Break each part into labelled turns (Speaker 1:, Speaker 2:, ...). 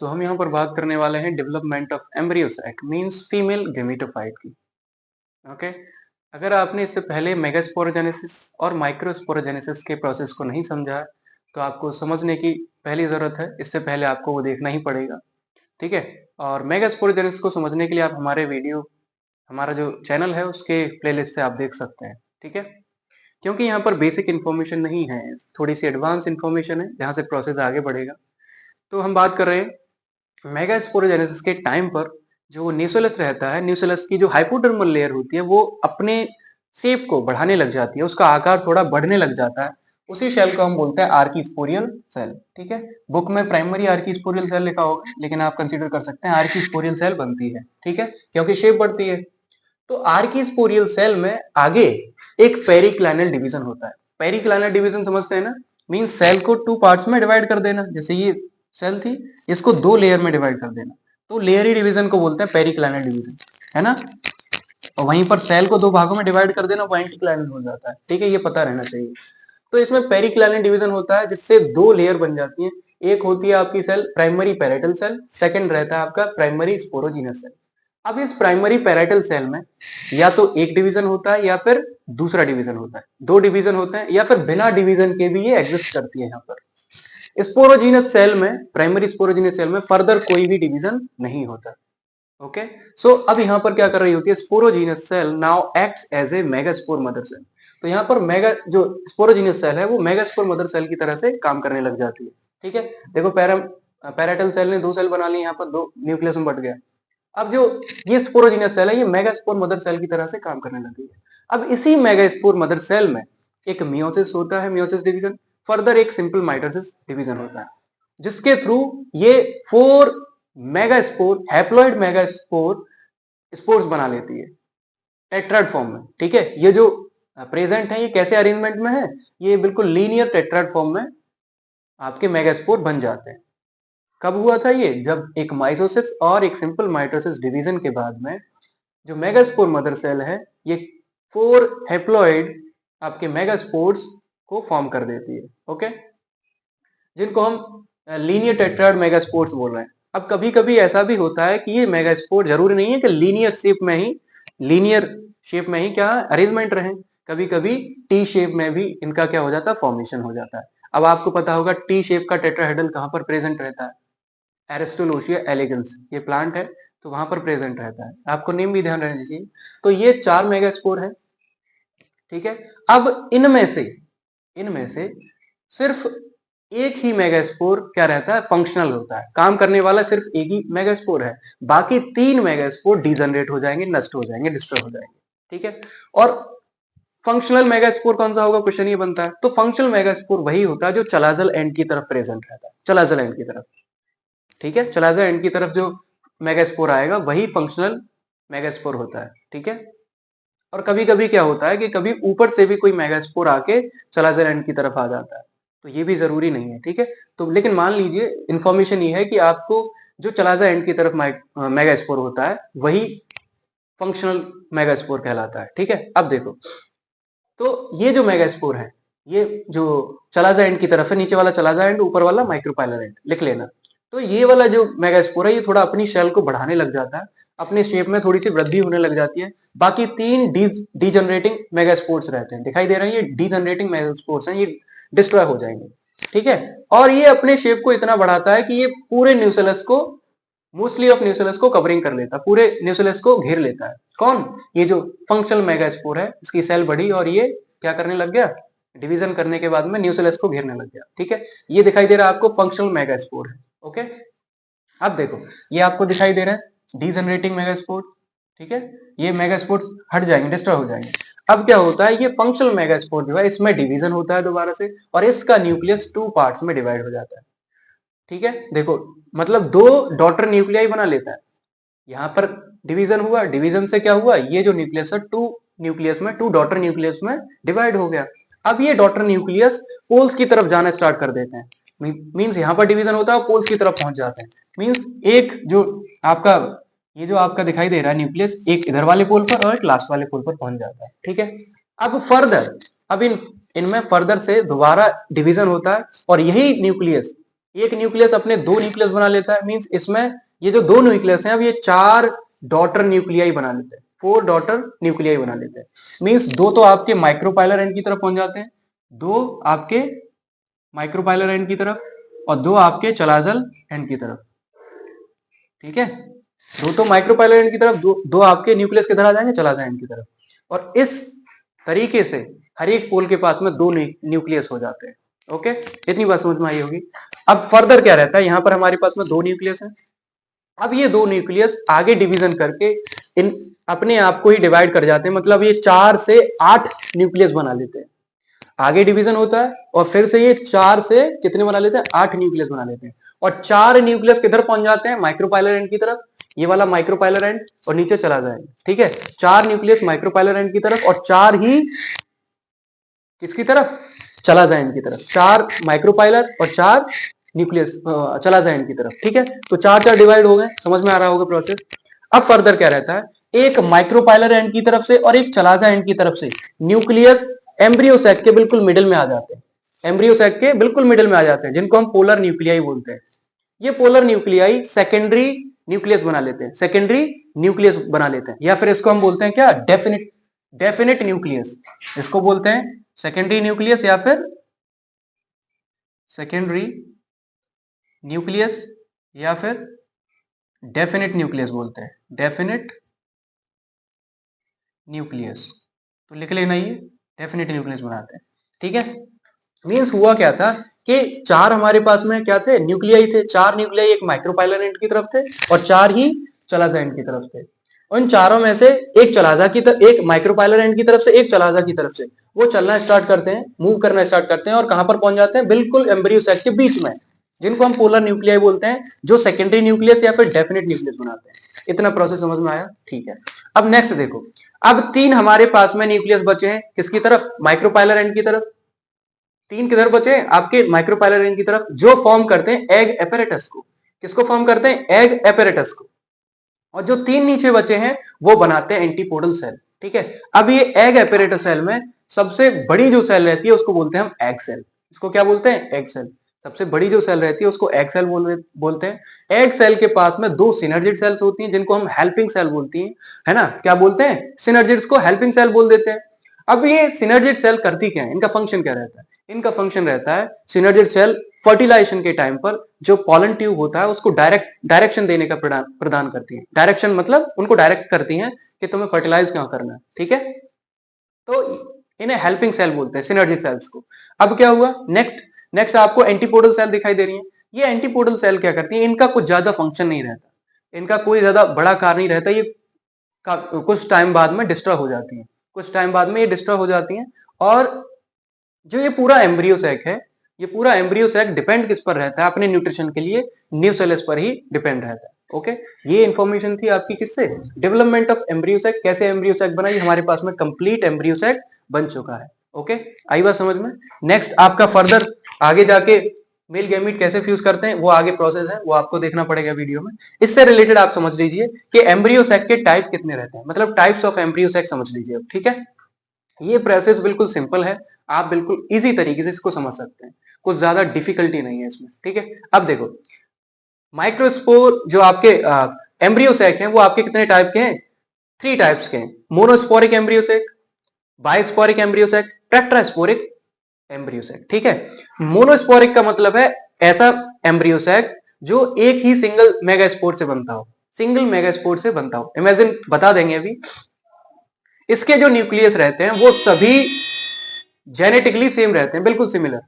Speaker 1: सो हम यहाँ पर बात करने वाले हैं development of embryo sac means female gametophyte की। ओके। अगर आपने इससे पहले मेगास्पोरोजेनेसिस और माइक्रोस्पोरोजेनेसिस के प्रोसेस को नहीं समझा है, तो आपको समझने की पहली जरूरत है। इससे पहले आपको वो देखना ही पड़ेगा। ठीक है। और मेगास्पोरोजेनेसिस को समझने के लिए आप हमारा जो चैनल है उसके प्लेलिस्ट से आप देख सकते हैं। ठीक है। क्योंकि यहाँ पर बेसिक इन्फॉर्मेशन नहीं है, थोड़ी सी एडवांस इन्फॉर्मेशन है जहाँ से प्रोसेस आगे बढ़ेगा। तो हम बात कर रहे हैं मेगास्पोरोजेनेसिस के टाइम पर जो न्यूसेलस रहता है, न्यूसेलस की जो हाइपोडर्मल लेयर होती है वो अपने शेप को बढ़ाने लग जाती है, उसका आकार थोड़ा बढ़ने लग जाता है। उसी सेल को हम बोलते हैं आर्कीस्पोरियल सेल। ठीक है। बुक में प्राइमरी आर्कीस्पोरियल सेल लिखा होगा, लेकिन आप कंसीडर कर सकते हैं आर्कीस्पोरियल सेल बनती है। ठीक है, क्योंकि शेप बढ़ती है। तो आर्कीस्पोरियल सेल में आगे एक पेरिक्लाइनल डिवीजन होता है। पेरिक्लाइनल डिवीजन समझते हैं ना, मीन सेल को टू पार्ट्स में डिवाइड कर देना। जैसे ये सेल थी, इसको दो लेयर में डिवाइड कर देना, तो लेयरी डिवीजन को बोलते हैं पेरिक्लाइनल डिवीजन, है ना। और वहीं पर सेल को दो भागों में डिवाइड कर देना, वो एंटीक्लाइनल हो जाता है। ठीक है, ये पता रहना चाहिए। तो इसमें पेरिक्लाइनल डिवीजन होता है जिससे दो लेयर बन जाती है। एक होती है आपकी cell primary parietal cell, second रहता है आपका प्राइमरी स्पोरोजिनस सेल। अब इस प्राइमरी पैरेटल सेल में या तो एक डिवीजन होता है या फिर दूसरा डिवीजन होता है, दो डिवीजन होते हैं, या फिर बिना डिवीजन के भी ये एग्जिस्ट करती है। यहाँ पर स्पोरोजिनस सेल में, प्राइमरी स्पोरोजिनस सेल में फर्दर कोई भी डिवीजन नहीं होता। ओके। सो अब यहाँ पर क्या कर रही होती है sporogenous cell, now acts as a megaspore mother cell. तो यहाँ पर मेगा जो स्पोरोजिनस सेल है वो मेगास्पोर मदर सेल की तरह से काम करने लग जाती है। ठीक है। देखो पैरेटल सेल ने दो सेल बना ली, यहाँ पर दो न्यूक्लियस में बट गया। अब जो ये स्पोरोजिनस सेल है ये मेगास्पोर मदर सेल की तरह से काम करने लगी है। अब इसी मेगास्पोर मदर सेल में एक मियोसिस होता है, मियोसिस डिवीजन, फर्दर एक सिंपल माइटोसिस डिवीजन होता है, जिसके थ्रू ये four megaspore, haploid megaspore spores बना लेती है टेट्राड फॉर्म में। ठीक है। ये जो प्रेजेंट है ये कैसे अरेंजमेंट में है, ये बिल्कुल लीनियर टेट्राड फॉर्म में आपके मेगास्पोर बन जाते हैं। कब हुआ था ये, जब एक माइटोसिस और एक सिंपल माइटोसिस डिवीजन के बाद में जो मेगास्पोर मदर सेल है ये फोर हैप्लॉइड आपके मेगास्पोर्स को फॉर्म कर देती है। ओके, जिनको हम लीनियर टेट्राड मेगास्पोर्स बोल रहे हैं। अब कभी कभी ऐसा भी होता है कि ये मेगास्पोर जरूरी नहीं है कि लीनियर शेप में ही क्या अरेंजमेंट रहे, कभी कभी टी शेप में भी इनका क्या हो जाता है, फॉर्मेशन हो जाता है। अब आपको पता होगा टी शेप का टेट्राहेड्रल कहां पर प्रेजेंट रहता है, एरिस्टोलोशिया एलिगेंस, ये प्लांट है तो वहां पर प्रेजेंट रहता है। आपको नेम भी ध्यान रहना चाहिए। तो ये चार मेगास्पोर है। ठीक है। अब इनमें से सिर्फ एक ही मेगास्पोर क्या रहता है, फंक्शनल होता है, काम करने वाला सिर्फ एक ही मेगास्पोर है। बाकी तीन मेगास्पोर डिजनरेट हो जाएंगे, नष्ट हो जाएंगे, डिस्ट्रॉय हो जाएंगे। ठीक है। और फंक्शनल मेगास्पोर कौन सा होगा, क्वेश्चन ये बनता है। तो फंक्शनल मेगास्पोर वही होता है जो चलाजल एंड की तरफ प्रेजेंट रहता है, चलाजल एंड की तरफ। ठीक है, चलाजल एंड की तरफ जो मेगास्पोर आएगा वही फंक्शनल मेगास्पोर होता है। ठीक है। और कभी कभी क्या होता है कि कभी ऊपर से भी कोई मेगास्पोर आके चलाजल एंड की तरफ आ जाता है, तो ये भी जरूरी नहीं है। ठीक है। तो लेकिन मान लीजिए इंफॉर्मेशन ये है कि आपको जो चलाजा एंड की तरफ मेगास्पोर होता है वही फंक्शनल मेगास्पोर कहलाता है। ठीक है। अब देखो, तो ये जो मेगास्पोर है, ये जो चलाजा एंड की तरफ है, नीचे वाला चलाजा एंड, ऊपर वाला माइक्रोपाइलर एंड, लिख लेना। तो ये वाला जो मेगास्पोर है ये थोड़ा अपनी शेल को बढ़ाने लग जाता है, अपने शेप में थोड़ी सी वृद्धि होने लग जाती है। बाकी तीन डीजनरेटिंग मेगास्पोर्स रहते हैं, दिखाई दे रहे हैं, ये डीजनरेटिंग मेगास्पोर्स हैं, ये डिस्ट्रॉय हो जाएंगे। ठीक है। और ये अपने शेप को इतना बढ़ाता है कि ये पूरे न्यूसेलस को, मोस्टली ऑफ न्यूसेलस को कवरिंग कर लेता है, पूरे न्यूसेलस को घेर लेता है। कौन, ये जो फंक्शनल मेगास्पोर है, इसकी सेल बढ़ी और ये क्या करने लग गया, डिवीजन करने के बाद में न्यूसेलस को घेरने लग गया। ठीक है। ये दिखाई दे रहा है आपको फंक्शनल मेगास्पोर है। ओके। अब देखो, ये आपको दिखाई दे रहा है डीजनरेटिंग मेगास्पोर। ठीक है। ये मेगास्पोर्स हट जाएंगे, डिस्ट्रॉय हो जाएंगे। अब क्या होता है, ये फंक्शनल मेगास्पोर जो है इसमें डिवीजन होता है दोबारा से, और इसका न्यूक्लियस टू पार्ट्स में डिवाइड हो जाता है। ठीक है। देखो, मतलब दो डॉटर न्यूक्लियाई बना लेता है। यहाँ पर डिवीजन हुआ, डिवीजन से क्या हुआ, ये जो न्यूक्लियस है टू डॉटर न्यूक्लियस में डिवाइड हो गया। अब ये डॉटर न्यूक्लियस पोल्स की तरफ जाना स्टार्ट कर देते हैं। मींस यहाँ पर डिवीजन होता है, पोल्स की तरफ पहुंच जाते हैं। मींस एक जो आपका, ये जो आपका दिखाई दे रहा है न्यूक्लियस, एक इधर वाले पोल पर और एक लास्ट वाले पोल पर पहुंच जाता है। ठीक है। अब फर्दर, अब इनमें फर्दर से दोबारा डिवीजन होता है, और यही न्यूक्लियस एक न्यूक्लियस अपने दो न्यूक्लियस बना लेता है, मींस इसमें ये जो दो न्यूक्लियस हैं अब ये 4 डॉटर न्यूक्लियाई बना लेते हैं, 4 डॉटर न्यूक्लियाई बना लेते हैं। मींस दो तो आपके माइक्रोपाइलर एंड की तरफ पहुंच जाते हैं, दो आपके माइक्रोपाइलर एंड की तरफ और दो आपके चलाजल एंड की तरफ। ठीक है, दो तो माइक्रोपाइलर एंड की तरफ, दो आपके न्यूक्लियस किधर आ जाएंगे, चलाजल एंड की तरफ। और इस तरीके से हर एक पोल के पास में दो न्यूक्लियस हो जाते हैं। ओके, इतनी बात समझ में आई होगी। अब फर्दर क्या रहता है, यहां पर हमारे पास में दो न्यूक्लियस है। अब ये दो न्यूक्लियस आगे डिवीजन करके इन अपने आप को ही डिवाइड कर जाते हैं, मतलब ये 4 से 8 न्यूक्लियस बना लेते हैं। आगे डिवीजन होता है और फिर से ये 4 से कितने बना लेते हैं, 8 न्यूक्लियस बना लेते हैं। और 4 न्यूक्लियस किधर पहुंच जाते हैं, माइक्रोपाइलर एंड की तरफ, ये वाला माइक्रोपाइलर एंड और नीचे चला जाएगा। ठीक है, 4 न्यूक्लियस माइक्रोपाइलर एंड की तरफ और 4 ही किसकी तरफ, चला जाए की तरफ। 4 माइक्रोपाइलर और 4 न्यूक्लियस चला जाए की तरफ। ठीक है, तो 4 डिवाइड हो गए, समझ में आ रहा होगा प्रोसेस। अब फर्दर क्या रहता है, एक माइक्रोपाइलर एंड की तरफ से और एक चलाजा एंड की तरफ से न्यूक्लियस एम्ब्रियो सेट के बिल्कुल मिडिल में आ जाते हैं, एम्ब्रियो सेट के बिल्कुल मिडिल में आ जाते हैं, जिनको हम पोलर न्यूक्लियाई बोलते हैं। ये पोलर न्यूक्लियाई सेकेंडरी न्यूक्लियस बना लेते हैं, सेकेंडरी न्यूक्लियस बना लेते हैं, या फिर इसको हम बोलते हैं क्या, डेफिनेट न्यूक्लियस, इसको बोलते हैं सेकेंडरी न्यूक्लियस या फिर सेकेंडरी न्यूक्लियस या फिर डेफिनेट न्यूक्लियस बोलते हैं, डेफिनेट न्यूक्लियस। तो लिख लेना, ये डेफिनेट न्यूक्लियस बनाते हैं। ठीक है, मींस हुआ क्या था कि 4 हमारे पास में क्या थे, न्यूक्लियाई थे। 4 न्यूक्लियाई एक माइक्रोपाइलर एंड की तरफ थे और 4 ही चलाजा एंड की तरफ थे। उन चारों में से एक चलाजा की तरफ, एक माइक्रोपाइलर एंड की तरफ से, एक चलाजा की तरफ से वो चलना स्टार्ट करते हैं, मूव करना स्टार्ट करते हैं और कहां पर पहुंच जाते हैं, बिल्कुल एम्ब्रियो सेट के बीच में, जिनको हम पोलर न्यूक्लियाई बोलते हैं, जो सेकेंडरी न्यूक्लियस या फिर डेफिनेट न्यूक्लियस बनाते हैं। इतना प्रोसेस समझ में आया। ठीक है, अब नेक्स्ट देखो, अब 3 हमारे पास में न्यूक्लियस बचे हैं, किसकी तरफ, माइक्रोपाइलर एंड की तरफ। 3 किधर बचे, आपके माइक्रोपाइलर एंड की तरफ, जो फॉर्म करते हैं एग एपेरेटस को। किसको फॉर्म करते हैं, एग एपेरेटस को। और जो 3 नीचे बचे हैं वो बनाते हैं एंटीपोडल सेल। ठीक है, अब ये एग एपेरेटस सेल में सबसे बड़ी जो सेल रहती है उसको बोलते हैं हम एग सेल। इसको क्या बोलते हैं, एग सेल। सबसे बड़ी जो सेल रहती है उसको एग सेल बोलते हैं। एग सेल के पास में 2 सिनर्जिड सेल्स होती हैं, जिनको हम हेल्पिंग सेल बोलती हैं, है ना, क्या बोलते हैं, सिनर्जिड्स को हेल्पिंग सेल बोल देते हैं। अब ये सिनर्जिड सेल करती क्या है, इनका फंक्शन क्या रहता है, इनका फंक्शन रहता है, सिनर्जिड सेल फर्टिलाइजेशन के टाइम पर जो पॉलन ट्यूब होता है उसको डायरेक्शन देने का प्रदान करती है। डायरेक्शन मतलब उनको डायरेक्ट करती हैं कि तुम्हें फर्टिलाइज क्या करना है। ठीक है, तो इन्हें हेल्पिंग सेल बोलते हैं, सिनर्जी सेल्स को। अब क्या हुआ, नेक्स्ट आपको एंटीपोडल सेल दिखाई दे रही है। ये एंटीपोडल सेल क्या करती है, इनका कुछ ज्यादा फंक्शन नहीं रहता, इनका कोई ज्यादा बड़ा कार्य नहीं रहता, ये कुछ टाइम बाद में डिस्ट्रॉय हो जाती है, कुछ टाइम बाद में ये डिस्ट्रॉय हो जाती है। और जो ये पूरा एम्ब्रियो सैक है, ये पूरा एम्ब्रियो सैक डिपेंड किस पर रहता है अपने न्यूट्रिशन के लिए, न्यूसेलस पर ही डिपेंड रहता है। ओके, ये इंफॉर्मेशन थी आपकी किससे, डेवलपमेंट ऑफ एम्ब्रियो सैक, कैसे एम्ब्रियो सैक बना, ये हमारे पास में कंप्लीट एम्ब्रियो सैक बन चुका है। ओके, आई बात समझ में। नेक्स्ट आपका फर्दर आगे जाके मेल गैमीट कैसे फ्यूज करते हैं वो आगे प्रोसेस है, वो आपको देखना पड़ेगा वीडियो में। इससे रिलेटेड आप समझ लीजिए कि एम्ब्रियो सैक के टाइप कितने रहते हैं, मतलब टाइप्स ऑफ एम्ब्रियो सैक समझ लीजिए। ठीक है, ये प्रोसेस बिल्कुल सिंपल है, आप बिल्कुल इजी तरीके से इसको समझ सकते हैं, कुछ ज्यादा डिफिकल्टी नहीं है इसमें। ठीक है, अब देखो माइक्रोस्पोर जो आपके एम्ब्रियो सैक हैं वो आपके कितने टाइप के हैं, 3 टाइप्स के हैं, monosporic embryo sac, bisporic embryo sac, tetrasporic embryo sac. ठीक है, मोनोस्पोरिक का मतलब है ऐसा एम्ब्रियो सैक जो एक ही सिंगल मेगास्पोर से बनता हो, सिंगल मेगास्पोर से बनता हो। इमेजिन बता देंगे अभी, इसके जो न्यूक्लियस रहते हैं वो सभी जेनेटिकली सेम रहते हैं, बिल्कुल सिमिलर।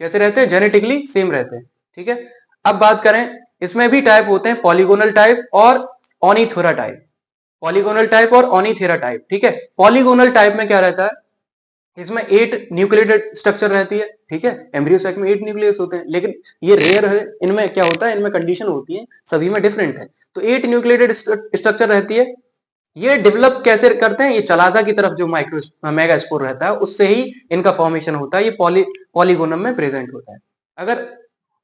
Speaker 1: कैसे रहते हैं, जेनेटिकली सेम रहते हैं। ठीक है, अब बात करें, इसमें भी टाइप होते हैं पॉलीगोनल टाइप और ओनिथोरा टाइप, पॉलीगोनल टाइप और ओनिथेरा टाइप। ठीक है, पॉलीगोनल टाइप में क्या रहता है, इसमें 8 न्यूक्लियेटेड स्ट्रक्चर रहती है। ठीक है, एम्ब्रियो सैक में 8 न्यूक्लियस होते हैं, लेकिन ये रेयर है, इनमें क्या होता है, इनमें कंडीशन होती है, सभी में डिफरेंट है। तो 8 न्यूक्लियेटेड स्ट्रक्चर रहती है। ये डेवलप कैसे करते हैं, ये चलाजा की तरफ जो माइक्रो मेगास्पोर रहता है उससे ही इनका फॉर्मेशन होता है, ये पॉलीगोनम में प्रेजेंट होता है। अगर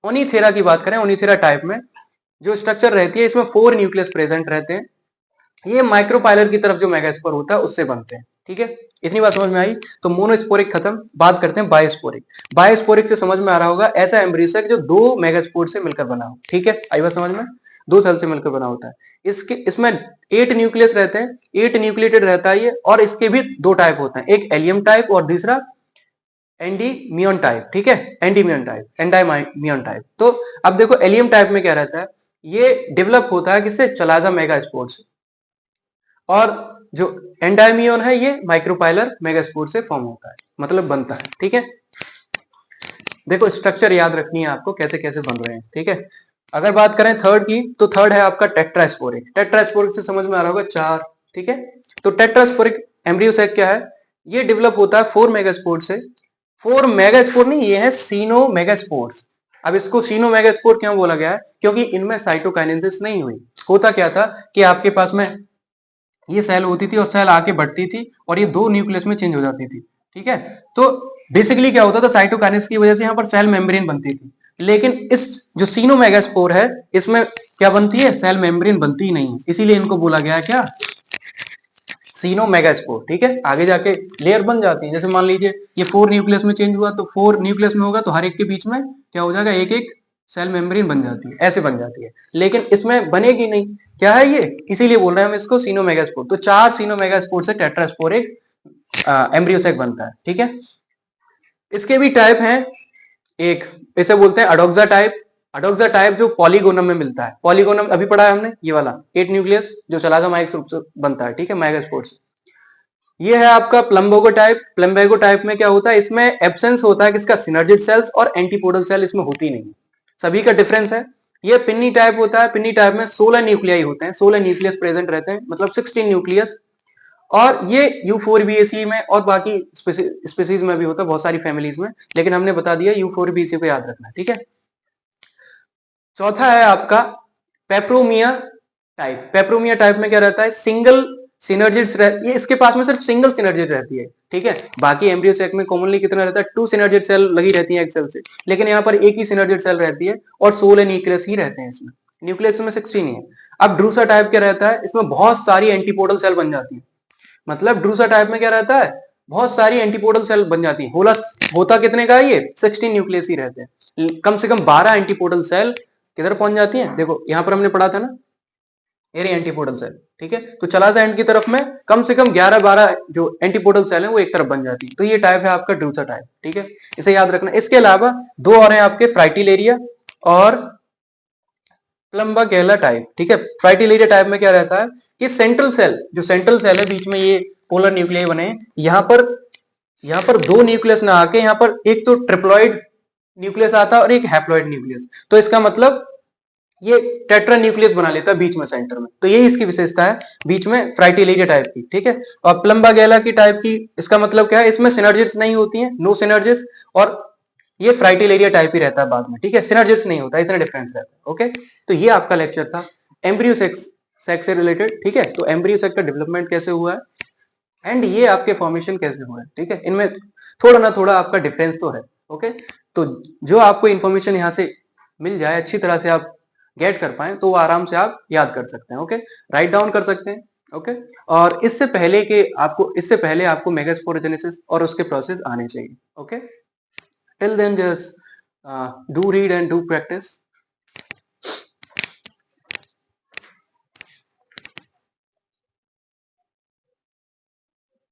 Speaker 1: ओनिथेरा की बात करें, ओनिथेरा टाइप में जो स्ट्रक्चर रहती है इसमें 4 न्यूक्लियस प्रेजेंट रहते हैं, ये माइक्रोपाइलर की तरफ जो मेगास्पोर होता है उससे बनते हैं। ठीक है, इतनी बात समझ में आई। तो मोनोस्पोरिक खत्म, बात करते हैं बायोस्पोरिक। बायोस्पोरिक से समझ में आ रहा होगा, ऐसा एम्ब्रियो साक जो 2 मेगास्पोर से मिलकर बना हो। ठीक है, आई बात समझ में, 2 सेल से मिलकर बना होता है। इसमें 8 न्यूक्लियस रहते हैं, 8 न्यूक्लिएटेड रहता है ये, और इसके भी 2 टाइप होते हैं, एक एलियम टाइप और दूसरा एंडीमियन टाइप। ठीक है, एंडीमियन टाइप, एंडाइमियन टाइप। तो अब देखो एलियम टाइप में क्या रहता है, ये डेवलप होता है किससे, चलाजा मेगास्पोर से, और जो एंडाइमियन है ये माइक्रोपाइलर मेगास्पोर से फॉर्म होता है, मतलब बनता है। ठीक है, देखो स्ट्रक्चर याद रखनी है आपको, कैसे कैसे बन रहे हैं। ठीक है, अगर बात करें थर्ड की, तो थर्ड है आपका टेट्रास्पोरिक। टेट्रास्पोरिक से समझ में आ रहा होगा 4। ठीक है, तो टेट्रास्पोरिक एम्ब्रियो सैक क्या है, ये डेवलप होता है 4 मेगास्पोर से। 4 मेगास्पोर नहीं, ये है सीनो मेगास्पोर्स। अब इसको सीनो मेगास्पोर क्यों बोला गया है, क्योंकि इनमें साइटोकाइनेसिस नहीं हुई। होता क्या था कि आपके पास में ये सेल होती थी और सेल आके बढ़ती थी और ये 2 न्यूक्लियस में चेंज हो जाती थी। ठीक है, तो बेसिकली क्या होता था, साइटोकाइनेसिस की वजह से यहाँ पर सेल मेम्ब्रेन बनती थी। लेकिन इस जो सीनोमेगास्पोर है, इसमें क्या बनती है, सेल मेम्ब्रेन बनती ही नहीं है, इसीलिए इनको बोला गया है क्या, सीनोमेगास्पोर। ठीक है, आगे जाके लेयर बन जाती है। जैसे मान लीजिए ये 4 न्यूक्लियस में चेंज हुआ, तो 4 न्यूक्लियस में होगा तो हर एक के बीच में क्या हो जाएगा, एक एक सेल मेम्ब्रेन बन जाती है, ऐसे बन जाती है। लेकिन इसमें बनेगी नहीं, क्या है ये, इसीलिए बोल रहे हैं हम इसको सीनोमेगास्पोर। तो 4 सीनोमेगास्पोर से टेट्रास्पोरिक एम्ब्रियो सैक बनता है। ठीक है, इसके भी टाइप हैं, एक इसे बोलते हैं अडोक्सा टाइप। अडोक्सा टाइप जो पॉलीगोनम में मिलता है, पॉलीगोनम अभी पढ़ा है हमने, ये वाला 8 न्यूक्लियस जो चलाजा माइक्स रूप से बनता है। ठीक है, मेगास्पोर से। ये है आपका प्लम्बोगो टाइप। प्लम्बोगो टाइप में क्या होता है, इसमें एब्सेंस होता है किसका, सिनर्जिड सेल्स, और एंटीपोडल सेल इसमें होती नहीं, सभी का डिफरेंस है। ये पिन्नी टाइप होता है। पिन्नी टाइप में 16 न्यूक्लियाई होते हैं, 16 न्यूक्लियस प्रेजेंट रहते हैं, मतलब 16 न्यूक्लियस। और ये U4BAC में और बाकी स्पीसीज में भी होता है, बहुत सारी फैमिलीज में, लेकिन हमने बता दिया U4BAC को याद रखना। ठीक है, चौथा है आपका पेप्रोमिया टाइप। पेप्रोमिया टाइप में क्या रहता है, सिंगल सिनर्जिड्स, ये इसके पास में सिर्फ सिंगल सिनर्जिड रहती है। ठीक है, बाकी एम्ब्रियो सैक में कॉमनली कितना रहता है, 2 सिनर्जिड सेल लगी रहती है एक सेल से, लेकिन यहाँ पर एक ही सिनर्जिड सेल रहती है और 16 न्यूक्लियस ही रहते हैं इसमें, न्यूक्लियस में 16 ही है। अब ड्रूसा टाइप क्या रहता है, इसमें बहुत सारी एंटीपोडल सेल बन जाती है। मतलब ड्रूसा टाइप में क्या रहता है, बहुत सारी एंटीपोडल सेल बन जाती है। होता कितने का है ये, 16 न्यूक्लियस ही रहते हैं। कम से कम 12 एंटीपोडल सेल किधर पहुंच जाती है, देखो यहां पर हमने पढ़ा था ना, एरी एंटीपोडल सेल। ठीक है, तो चलाजा एंड की तरफ में कम से कम 11-12 जो एंटीपोडल सेल है वो एक तरफ बन जाती है। तो ये टाइप है आपका ड्रूसा टाइप। ठीक है, इसे याद रखना। इसके अलावा 2 और हैं आपके, फ्राइटिलेरिया और प्लम्बागेला टाइप। ठीक है, फ्राइटिलेरिया टाइप में क्या रहता है कि सेंट्रल सेल, जो सेंट्रल सेल है बीच में ये पोलर न्यूक्लियाई बने, यहाँ पर 2 न्यूक्लियस ना आके यहाँ पर एक तो ट्रिप्लॉइड न्यूक्लियस आता है और एक हैप्लॉइड न्यूक्लियस। तो इसका मतलब ये टेट्रा न्यूक्लियस बना लेता है बीच में, सेंटर में। तो यही इसकी विशेषता है बीच में फ्राइटिलेरिया टाइप की। ठीक है, और प्लम्बागेला की टाइप की, इसका मतलब क्या है, इसमें सिनर्जिड्स नहीं होती हैं, नो सिनर्जिड्स, और ये फ्राइटिलेरिया टाइप ही रहता है बाद में। ठीक है, सिनर्जिड्स नहीं होता, इतना डिफरेंस रहता है। ओके, तो ये आपका लेक्चर था एम्ब्रियो सेक्स से रिलेटेड। ठीक है, तो एम्ब्रियो सेक्स का डेवलपमेंट कैसे हुआ है एंड ये आपके फॉर्मेशन कैसे हुआ है। ठीक है, इनमें थोड़ा ना थोड़ा आपका डिफरेंस तो है। ओके, तो जो आपको इंफॉर्मेशन यहाँ से मिल जाए, अच्छी तरह से आप गेट कर पाए, तो वो आराम से आप याद कर सकते हैं। ओके, राइट डाउन कर सकते हैं। ओके, और इससे पहले आपको मेगास्पोरोजेनेसिस और उसके प्रोसेस आने चाहिए। Okay, till then just do read and do practice.